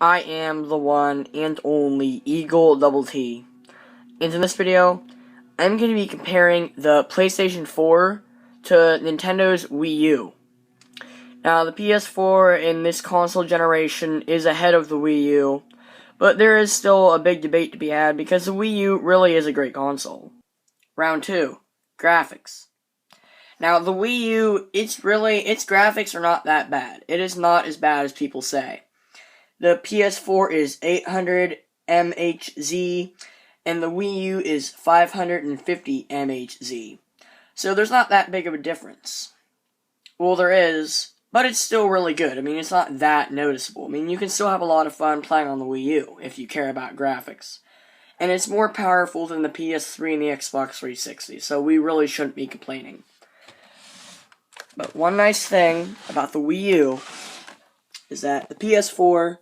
I am the one and only Eagle Double T. And in this video, I'm going to be comparing the PlayStation 4 to Nintendo's Wii U. Now, the PS4 in this console generation is ahead of the Wii U, but there is still a big debate to be had because the Wii U really is a great console. Round 2. Graphics. Now, the Wii U, its graphics are not that bad. It is not as bad as people say. The PS4 is 800 MHz, and the Wii U is 550 MHz. So there's not that big of a difference. Well, there is, but it's still really good. I mean, it's not that noticeable. I mean, you can still have a lot of fun playing on the Wii U if you care about graphics. And it's more powerful than the PS3 and the Xbox 360, so we really shouldn't be complaining. But one nice thing about the Wii U is that the PS4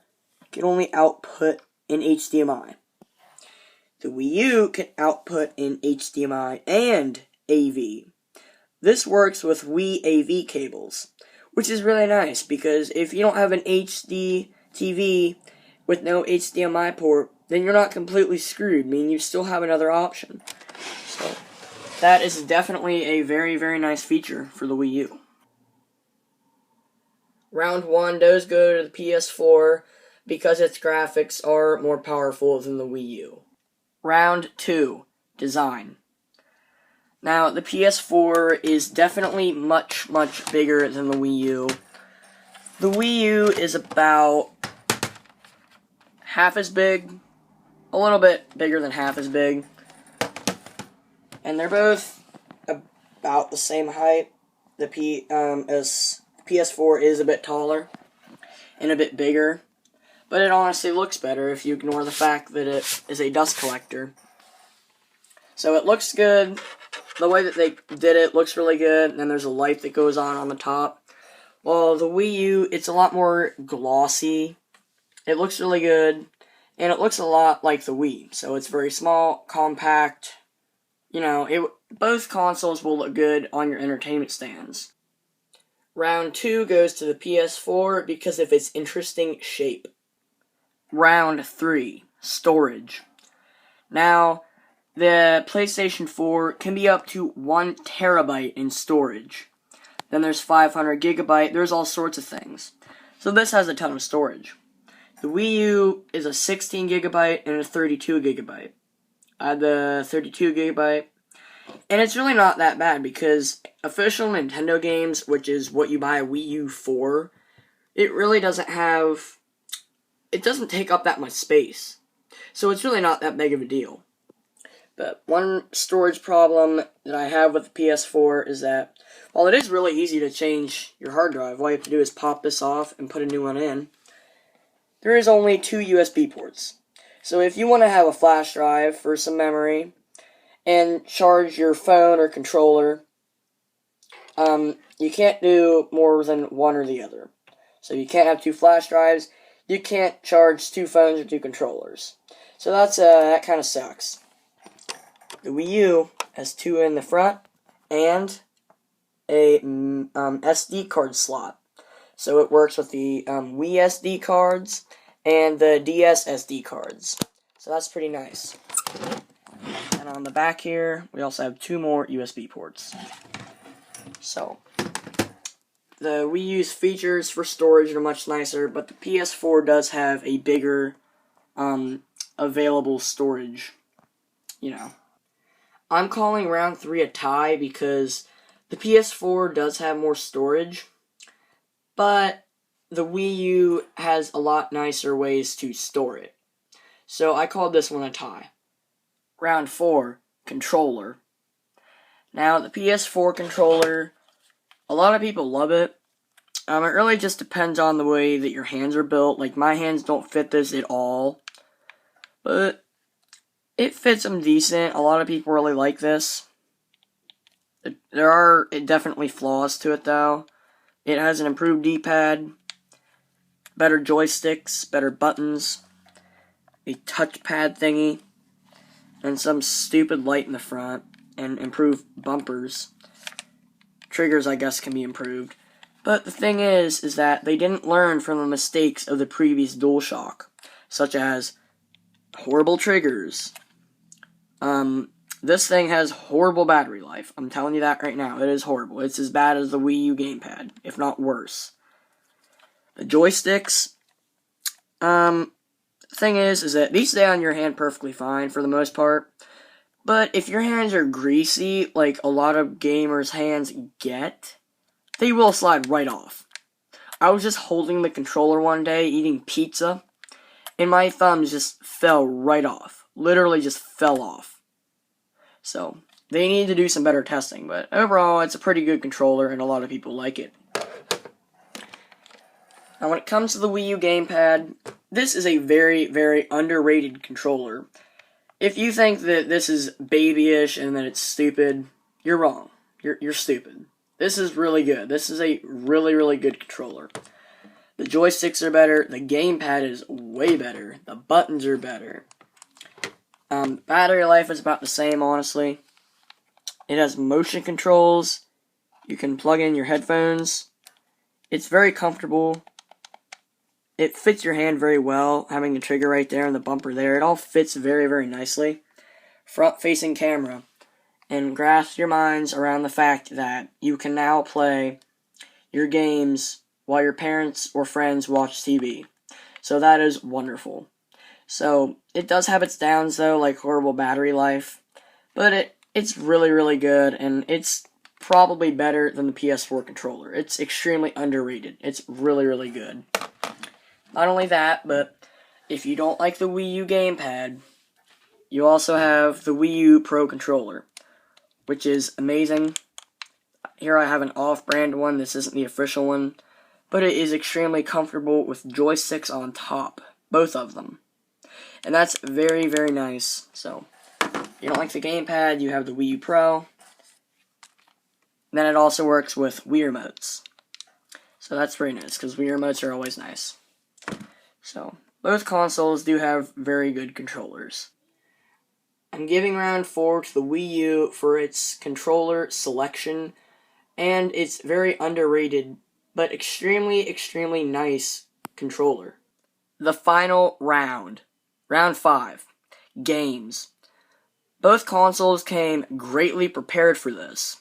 can only output in HDMI. The Wii U can output in HDMI and AV. This works with Wii AV cables, which is really nice because if you don't have an HD TV with no HDMI port, then you're not completely screwed. I mean, you still have another option. So that is definitely a very, very nice feature for the Wii U. Round 1 does go to the PS4 because its graphics are more powerful than the Wii U. Round 2, design. Now, the PS4 is definitely much, much bigger than the Wii U. The Wii U is about half as big, a little bit bigger than half as big, and they're both about the same height. The PS4 is a bit taller and a bit bigger, but it honestly looks better if you ignore the fact that it is a dust collector. So it looks good. The way that they did it looks really good, and then there's a light that goes on the top. While the Wii U, it's a lot more glossy. It looks really good, and it looks a lot like the Wii. So it's very small, compact. You know, both consoles will look good on your entertainment stands. Round 2 goes to the PS4 because of its interesting shape. Round 3, storage. Now, the PlayStation 4 can be up to 1 terabyte in storage. Then there's 500 gigabyte, there's all sorts of things. So this has a ton of storage. The Wii U is a 16 gigabyte and a 32 gigabyte. I had the 32 gigabyte. And it's really not that bad because official Nintendo games, which is what you buy a Wii U for, it really doesn't take up that much space. So it's really not that big of a deal. But one storage problem that I have with the PS4 is that while it is really easy to change your hard drive, all you have to do is pop this off and put a new one in, there is only 2 USB ports. So if you want to have a flash drive for some memory and charge your phone or controller, you can't do more than one or the other. So you can't have 2 flash drives, you can't charge 2 phones or 2 controllers. So that kind of sucks. The Wii U has 2 in the front and a SD card slot. So it works with the Wii SD cards and the DS SD cards. So that's pretty nice. And on the back here, we also have 2 more USB ports. So the Wii U's features for storage are much nicer, but the PS4 does have a bigger available storage, you know. I'm calling round 3 a tie because the PS4 does have more storage, but the Wii U has a lot nicer ways to store it. So I called this one a tie. Round 4, controller. Now, the PS4 controller, a lot of people love it. It really just depends on the way that your hands are built. Like, my hands don't fit this at all, but it fits them decent. A lot of people really like this. There are definitely flaws to it, though. It has an improved D-pad, better joysticks, better buttons, a touchpad thingy, and some stupid light in the front, and improved bumpers. Triggers, I guess, can be improved. But the thing is that they didn't learn from the mistakes of the previous DualShock, such as horrible triggers. This thing has horrible battery life. I'm telling you that right now. It is horrible. It's as bad as the Wii U gamepad, if not worse. The joysticks, thing is that these stay on your hand perfectly fine for the most part. But if your hands are greasy, like a lot of gamers' hands get, they will slide right off. I was just holding the controller one day, eating pizza, and my thumbs just fell right off. Literally just fell off. So, they need to do some better testing, but overall, it's a pretty good controller, and a lot of people like it. Now, when it comes to the Wii U gamepad, this is a very, very underrated controller. If you think that this is babyish and that it's stupid, you're wrong. You're stupid. This is really good. This is a really, really good controller. The joysticks are better. The gamepad is way better. The buttons are better. Battery life is about the same, honestly. It has motion controls. You can plug in your headphones. It's very comfortable. It fits your hand very well, having the trigger right there and the bumper there. It all fits very, very nicely. Front-facing camera. And grasp your minds around the fact that you can now play your games while your parents or friends watch TV. So that is wonderful. So, it does have its downs, though, like horrible battery life. But it's really, really good, and it's probably better than the PS4 controller. It's extremely underrated. It's really, really good. Not only that, but if you don't like the Wii U gamepad, you also have the Wii U Pro controller, which is amazing. Here I have an off-brand one. This isn't the official one. But it is extremely comfortable with joysticks on top. Both of them. And that's very, very nice. So, if you don't like the gamepad, you have the Wii U Pro. Then it also works with Wii remotes. So that's very nice, because Wii remotes are always nice. So, both consoles do have very good controllers. I'm giving round 4 to the Wii U for its controller selection, and its very underrated, but extremely, extremely nice controller. The final round. Round 5. Games. Both consoles came greatly prepared for this.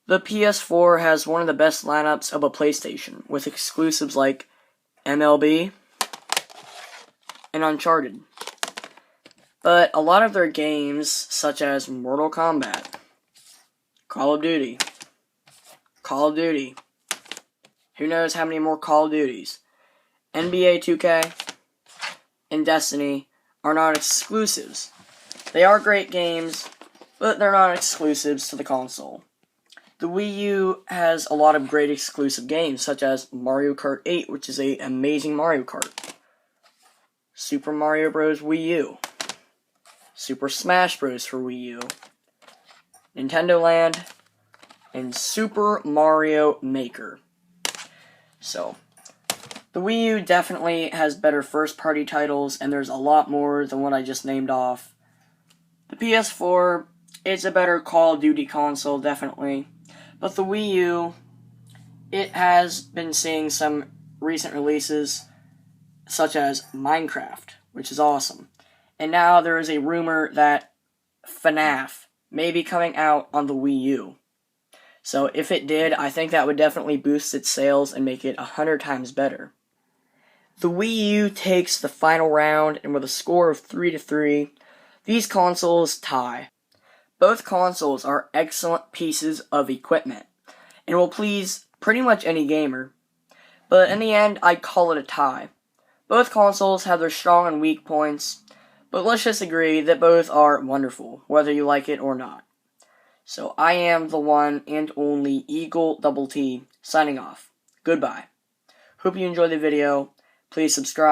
The PS4 has one of the best lineups of a PlayStation, with exclusives like MLB and Uncharted. But a lot of their games, such as Mortal Kombat, Call of Duty, who knows how many more Call of Duties, NBA 2K, and Destiny, are not exclusives. They are great games, but they're not exclusives to the console. The Wii U has a lot of great exclusive games, such as Mario Kart 8, which is an amazing Mario Kart, Super Mario Bros. Wii U, Super Smash Bros. For Wii U, Nintendo Land, and Super Mario Maker. So, the Wii U definitely has better first-party titles, and there's a lot more than what I just named off. The PS4, it's a better Call of Duty console, definitely. But the Wii U, it has been seeing some recent releases, such as Minecraft, which is awesome. And now there is a rumor that FNAF may be coming out on the Wii U. So if it did, I think that would definitely boost its sales and make it 100 times better. The Wii U takes the final round, and with a score of 3-3, these consoles tie. Both consoles are excellent pieces of equipment, and will please pretty much any gamer. But in the end, I'd call it a tie. Both consoles have their strong and weak points, but let's just agree that both are wonderful, whether you like it or not. So I am the one and only Eagle Double T, signing off. Goodbye. Hope you enjoyed the video. Please subscribe.